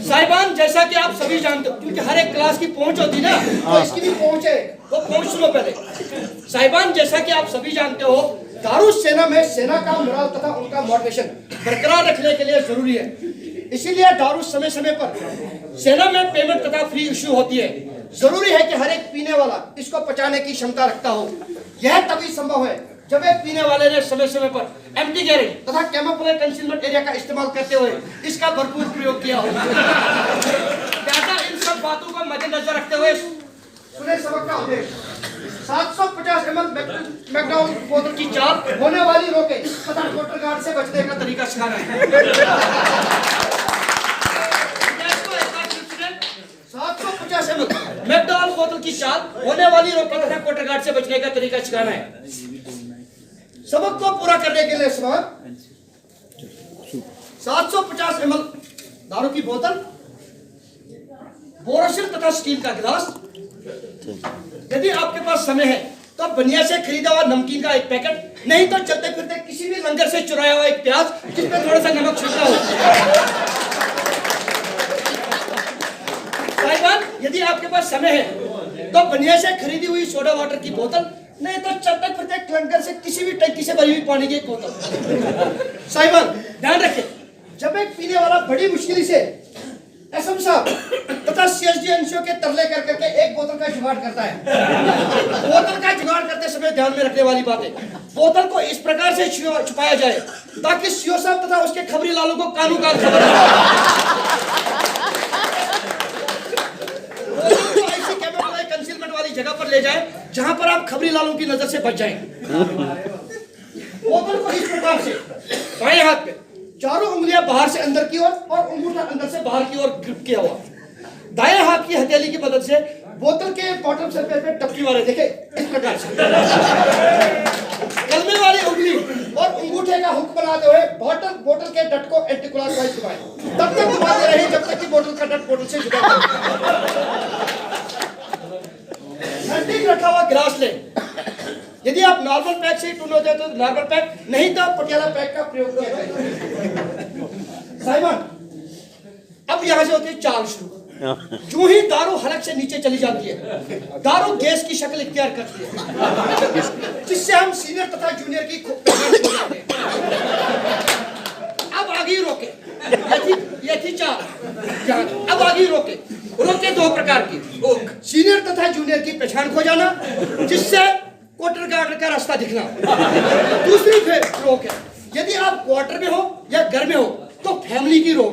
साहिबान, जैसा कि आप सभी जानते हो, क्योंकि हर एक क्लास की पहुंच होती ना, तो इसकी भी पहुंच है, वो पहुंच सुनो पहले। साहिबान, जैसा कि आप सभी जानते हो, दारुस सेना में सेना का मोरल तथा उनका मोटिवेशन बरकरार रखने के लिए जरूरी है। इसीलिए दारुस समय समय पर सेना में पेमेंट तथा फ्री इश्यू होती है। जरूरी है कि हर एक पीने वाला इसको पचाने की क्षमता रखता हो। यह तभी संभव है जब एक पीने वाले ने समय समय पर एम्प्टी गैरेज तथा कैमोफ्लेज कंसीलमेंट एरिया का इस्तेमाल करते हुए इसका भरपूर प्रयोग किया हो। लिहाजा इन सब बातों को मद्देनजर रखते हुए सुने सबक का उद्देश्य 750 ml मैकडॉल बोतल की चाल होने वाली रोके तथा वाटर गार्ड से बचने का तरीका सिखाना है। 750 ml मैकडॉल बोतल की चाल होने वाली रोके तथा वाटर गार्ड से बचने का तरीका सिखाना है। सबक को पूरा करने के लिए 750 ml दारू की बोतल, बोरोसिल तथा स्टील का गिलास। यदि आपके पास समय है तो बनिया से खरीदा हुआ नमकीन का एक पैकेट, नहीं तो चलते फिरते किसी भी लंगर से चुराया हुआ एक प्याज जिसमें थोड़ा सा नमक छिड़का हो। साहिबान, यदि आपके पास समय है तो बनिया से खरीदी हुई सोडा वाटर की बोतल, नहीं तो चलते फिरते क्लंकर से किसी भी टंकी से भरी हुई पानी की एक बोतल। साहिबान, ध्यान रखें, जब एक पीने वाला बड़ी मुश्किल से एसएम साहब तथा सीएसडी एनसीओ के तरले कर करके एक बोतल का जुगाड़ करता है। बोतल का जुगाड़ करते समय ध्यान में रखने वाली बात है, बोतल को इस प्रकार से छुपाया जाए ताकि सीओ साहब तथा उसके खबरी लालों को कानून का खबर कंसीलमेंट वाली जगह पर ले जाए जहां पर आप खबरी लालों की नजर से बच जाएं। बोतल को इस प्रकार से बाएं हाथ पे चारों उंगलियां बाहर से अंदर की ओर और अंगूठा अंदर से बाहर की ओर ग्रिप किया हुआ, दाएं हाथ की हथेली की मदद से बोतल के बॉटम सरफेस पे टपकी मारे, देखे इस प्रकार से। कलमे वाली उंगली और अंगूठे का हुक बनाते हुए बोतल के डट को एंटी क्लॉकवाइज घुमाएं, तब तक घुमाते रहिए जब तक कि बोतल का डट बोतल से जुड़ा हो। नजदीक रखा हुआ गिलास ले। यदि आप नॉर्मल पैक से ही टून होते तो नॉर्मल पैक, नहीं तो पटियाला पैक का प्रयोग किया जाए। साहिबान, अब यहां से होती है चाल शुरू। जो ही दारू हलक से नीचे चली जाती है, दारू गैस की शक्ल इख्तियार करती है, जिससे हम सीनियर तथा जूनियर की पहचान हो जाते हैं। अब आगे रोके, ये थी चाल। अब आगे रोके दो प्रकार की, सीनियर तथा जूनियर की पहचान खो जाना, जिससे क्वार्टर गार्ड का रास्ता दिखना। दूसरी फिर रोक है, यदि आप क्वार्टर में हो या घर में हो तो फैमिली की रोक।